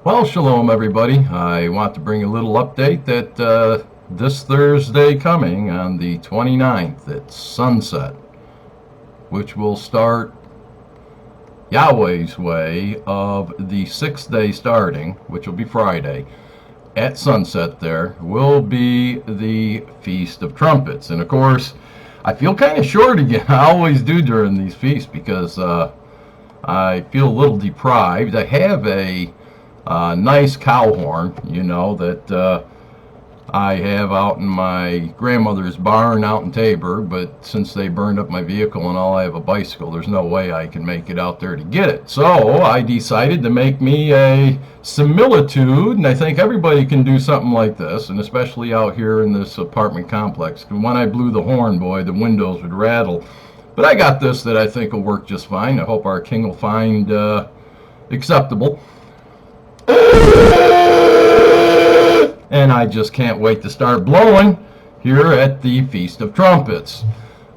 Well, shalom, everybody. I want to bring a little update that this Thursday coming on the 29th at sunset, which will start Yahweh's way of the sixth day starting, which will be Friday, at sunset there, will be the Feast of Trumpets. And of course, I feel kind of short again. I always do during these feasts because I feel a little deprived. I have a nice cow horn, that I have out in my grandmother's barn out in Tabor, but since they burned up my vehicle and all, I have a bicycle. There's no way I can make it out there to get it. So I decided to make me a similitude, and I think everybody can do something like this, and especially out here in this apartment complex. And when I blew the horn, boy, the windows would rattle. But I got this that I think will work just fine. I hope our king will find acceptable. And I just can't wait to start blowing here at the Feast of Trumpets.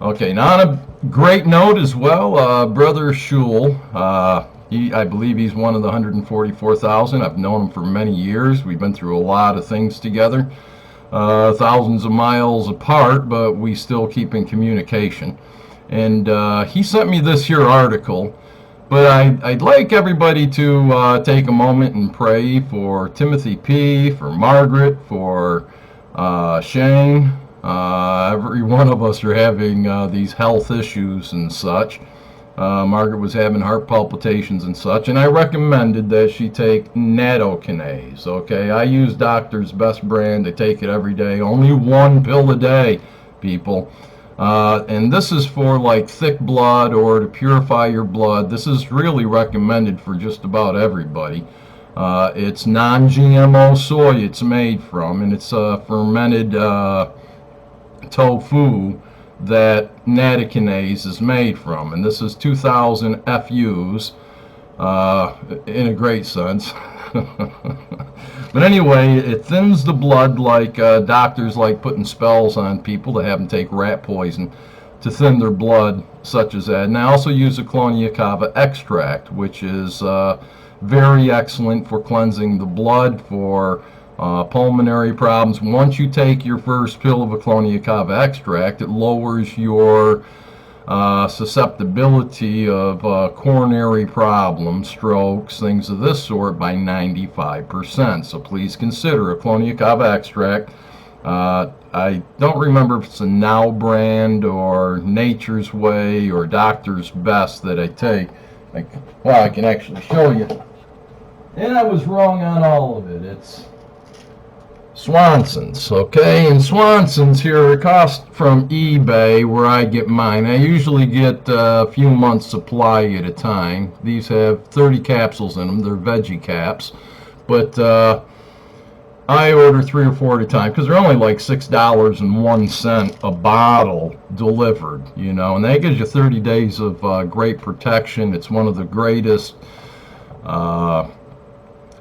Okay, now on a great note as well, Brother Shul, I believe he's one of the 144,000. I've known him for many years. We've been through a lot of things together, thousands of miles apart, but we still keep in communication. And he sent me this here article. But I'd like everybody to take a moment and pray for Timothy P., for Margaret, for Shane. Every one of us are having these health issues and such. Margaret was having heart palpitations and such, and I recommended that she take nattokinase. Okay, I use Doctor's Best brand. I take it every day. Only one pill a day, people. And this is for like thick blood or to purify your blood. This is really recommended for just about everybody. It's non-GMO soy it's made from, and it's fermented tofu that nattokinase is made from. And this is 2,000 FUs in a great sense. But anyway, it thins the blood like doctors like putting spells on people to have them take rat poison to thin their blood, such as that. And I also use a Colonia Cava extract, which is very excellent for cleansing the blood, for pulmonary problems. Once you take your first pill of a Colonia Cava extract, it lowers your susceptibility of coronary problems, strokes, things of this sort by 95%. So please consider a Colonia Cava extract. I don't remember if it's a Now brand or Nature's Way or Doctor's Best that I take. I can actually show you. And I was wrong on all of it. It's Swansons, okay? And Swansons here cost from eBay where I get mine. I usually get a few months supply at a time. These have 30 capsules in them. They're veggie caps. But I order 3 or 4 at a time because they're only like $6.01 a bottle delivered, and that gives you 30 days of great protection. It's one of the greatest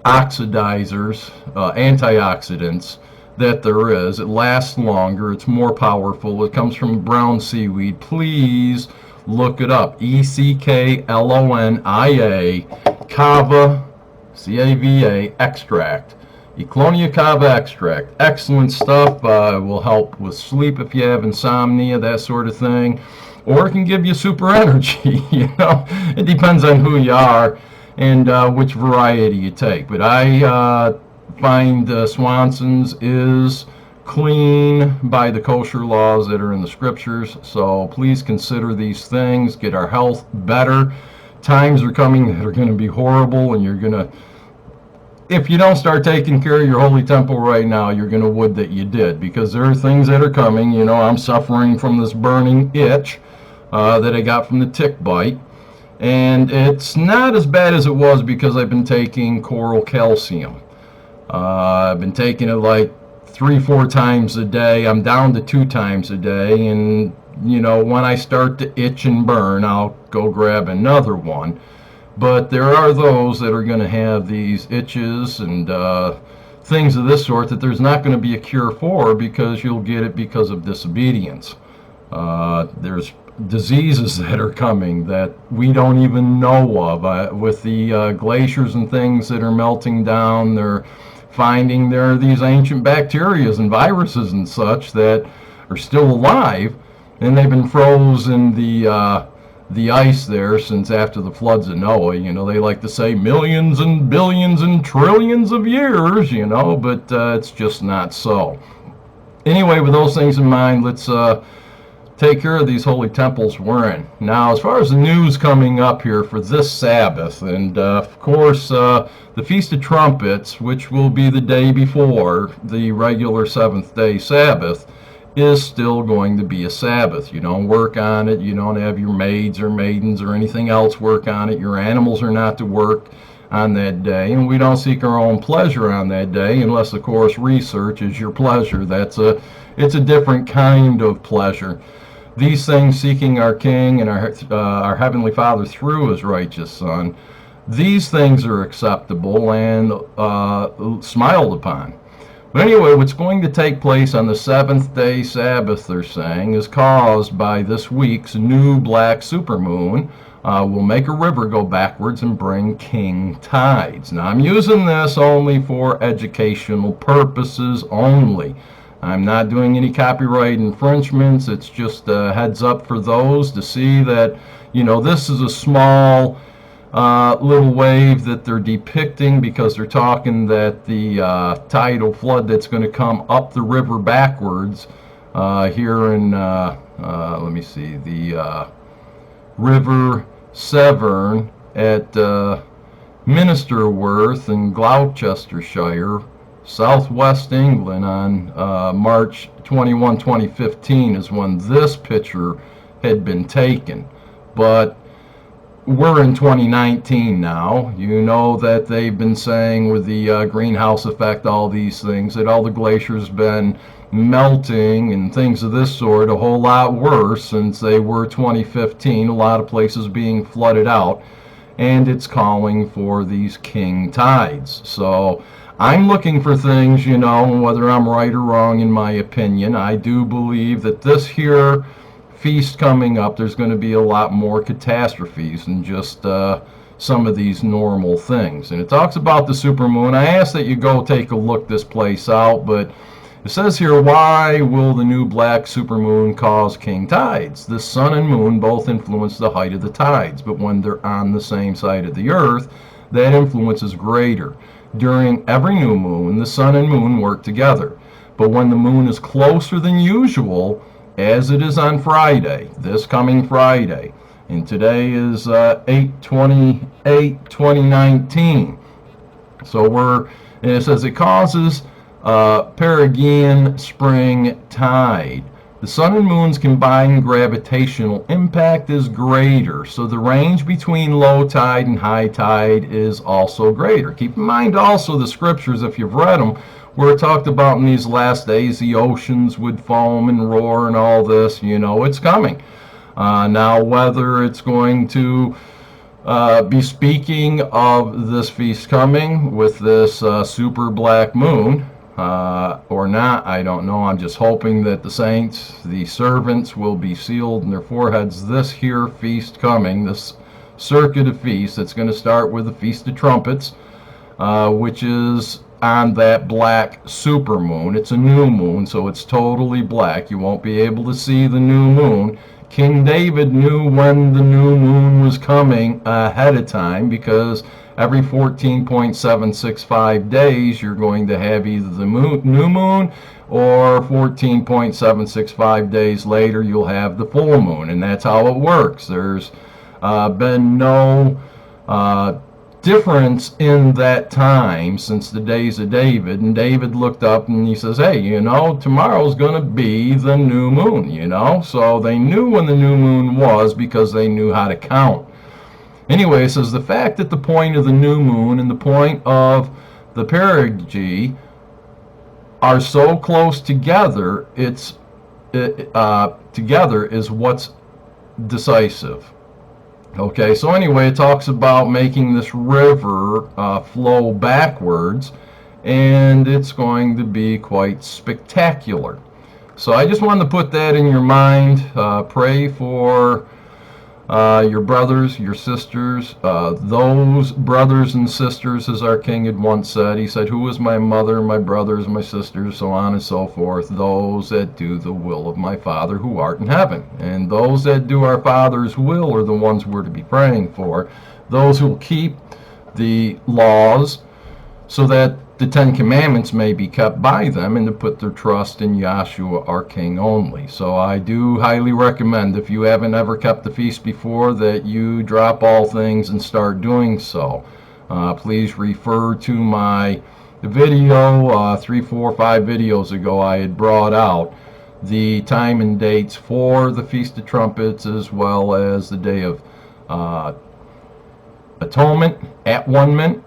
oxidizers, antioxidants that there is. It lasts longer. It's more powerful. It comes from brown seaweed. Please look it up. ECKLONIA Cava, CAVA extract. Eclonia Cava extract. Excellent stuff. Will help with sleep if you have insomnia, that sort of thing. Or it can give you super energy. It depends on who you are and which variety you take. But I find Swansons is clean by the kosher laws that are in the scriptures. So please consider these things. Get our health better. Times are coming that are going to be horrible, and you're going to, if you don't start taking care of your holy temple right now, you're going to would that you did, because there are things that are coming. I'm suffering from this burning itch that I got from the tick bite. And it's not as bad as it was because I've been taking coral calcium. I've been taking it like 3-4 times a day. I'm down to 2 times a day. And, when I start to itch and burn, I'll go grab another one. But there are those that are going to have these itches and things of this sort that there's not going to be a cure for, because you'll get it because of disobedience. There's diseases that are coming that we don't even know of. With the glaciers and things that are melting down, they're finding there are these ancient bacteria and viruses and such that are still alive, and they've been frozen the ice there since after the floods of Noah. You know, they like to say millions and billions and trillions of years, you know, but it's just not so. Anyway, with those things in mind, let's take care of these holy temples we're in. Now, as far as the news coming up here for this Sabbath, and of course, the Feast of Trumpets, which will be the day before the regular seventh day Sabbath, is still going to be a Sabbath. You don't work on it. You don't have your maids or maidens or anything else work on it. Your animals are not to work on that day, and we don't seek our own pleasure on that day, unless, of course, research is your pleasure. It's a different kind of pleasure. These things, seeking our King and our Heavenly Father through His righteous Son, these things are acceptable and smiled upon. But anyway, what's going to take place on the seventh day Sabbath, they're saying, is caused by this week's new black supermoon. Will make a river go backwards and bring king tides. Now, I'm using this only for educational purposes only. I'm not doing any copyright infringements. It's just a heads up for those to see that, you know, this is a small little wave that they're depicting, because they're talking that the tidal flood that's going to come up the river backwards here in, let me see, the River Severn at Ministerworth in Gloucestershire, southwest England, on March 21, 2015 is when this picture had been taken. But we're in 2019 now. You know that they've been saying with the greenhouse effect, all these things, that all the glaciers been melting and things of this sort a whole lot worse since they were 2015. A lot of places being flooded out, and it's calling for these king tides. So I'm looking for things, you know, whether I'm right or wrong in my opinion. I do believe that this here feast coming up, there's going to be a lot more catastrophes than just some of these normal things. And it talks about the supermoon. I ask that you go take a look this place out, but it says here, why will the new black supermoon cause king tides? The sun and moon both influence the height of the tides, but when they're on the same side of the earth, that influence is greater. During every new moon, the sun and moon work together, but when the moon is closer than usual, as it is on Friday, this coming Friday, and today is 8/28/2019. So and it says it causes Perigean spring tide. The sun and moon's combined gravitational impact is greater, so the range between low tide and high tide is also greater. Keep in mind also the scriptures, if you've read them, where it talked about in these last days the oceans would foam and roar and all this. You know, it's coming. Now, whether it's going to be speaking of this feast coming with this super black moon or not, I don't know. I'm just hoping that the saints, the servants, will be sealed in their foreheads this here feast coming, this circuit of feasts. It's going to start with the Feast of Trumpets, which is on that black supermoon. It's a new moon, so it's totally black. You won't be able to see the new moon. King David knew when the new moon was coming ahead of time, because every 14.765 days you're going to have either the new moon, or 14.765 days later you'll have the full moon, and that's how it works. There's been no difference in that time since the days of David. And David looked up and he says, hey, you know, tomorrow's going to be the new moon, you know. So they knew when the new moon was, because they knew how to count. Anyway, it says the fact that the point of the new moon and the point of the perigee are so close together, together is what's decisive. Okay, so anyway, it talks about making this river flow backwards, and it's going to be quite spectacular. So I just wanted to put that in your mind. Pray for your brothers, your sisters, those brothers and sisters, as our King had once said. He said, who is my mother, my brothers, my sisters, so on and so forth. Those that do the will of my Father who art in heaven. And those that do our Father's will are the ones we're to be praying for. Those who will keep the laws so that the Ten Commandments may be kept by them, and to put their trust in Yahshua, our King, only. So I do highly recommend, if you haven't ever kept the feast before, that you drop all things and start doing so. Please refer to my video 3, 4, 5 videos ago. I had brought out the time and dates for the Feast of Trumpets, as well as the Day of Atonement, At-One-ment,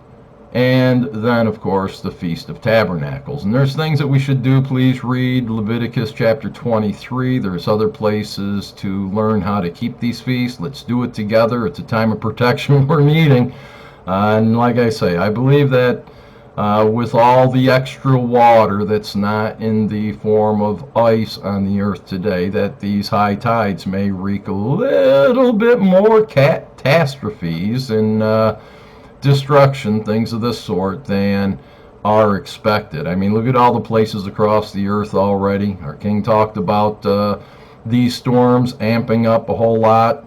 and then, of course, the Feast of Tabernacles. And there's things that we should do. Please read Leviticus chapter 23. There's other places to learn how to keep these feasts. Let's do it together. It's a time of protection we're needing. And like I say, I believe that with all the extra water that's not in the form of ice on the earth today, that these high tides may wreak a little bit more catastrophes and destruction, things of this sort, than are expected. I mean, look at all the places across the earth already. Our King talked about these storms amping up a whole lot.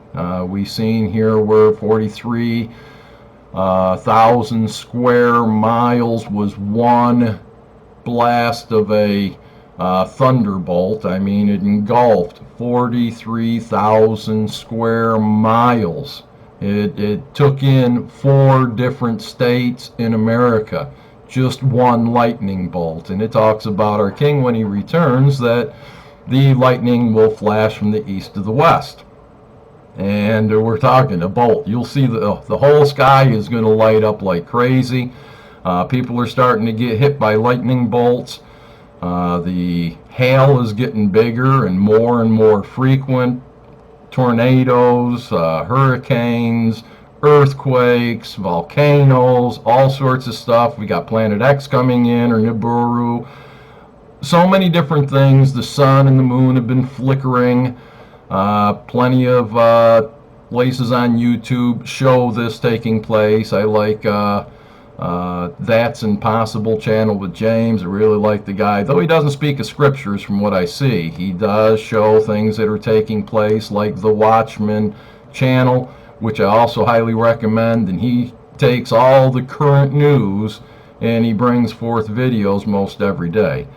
We've seen here where 43,000 square miles was one blast of a thunderbolt. I mean, it engulfed 43,000 square miles. It took in 4 different states in America, just one lightning bolt. And it talks about our King, when he returns, that the lightning will flash from the east to the west. And we're talking a bolt. You'll see the whole sky is going to light up like crazy. People are starting to get hit by lightning bolts. The hail is getting bigger and more frequent. Tornadoes, hurricanes, earthquakes, volcanoes, all sorts of stuff. We got Planet X coming in, or Nibiru. So many different things. The sun and the moon have been flickering. Plenty of places on YouTube show this taking place. I like That's Impossible channel with James. I really like the guy. Though he doesn't speak of scriptures from what I see, he does show things that are taking place, like the Watchman channel, which I also highly recommend. And he takes all the current news and he brings forth videos most every day.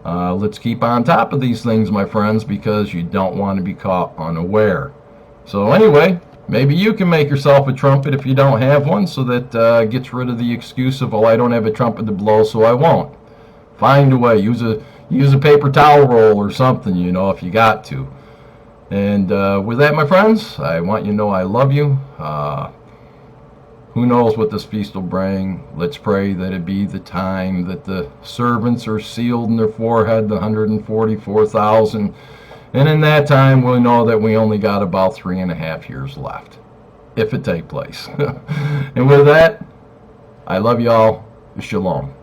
Let's keep on top of these things, my friends, because you don't want to be caught unaware. So anyway, maybe you can make yourself a trumpet if you don't have one, so that gets rid of the excuse of, well, I don't have a trumpet to blow, so I won't. Find a way. Use a paper towel roll or something, you know, if you got to. And with that, my friends, I want you to know I love you. Who knows what this feast will bring? Let's pray that it be the time that the servants are sealed in their forehead, the 144,000. And in that time, we'll know that we only got about 3.5 years left, if it take place. And with that, I love y'all. Shalom.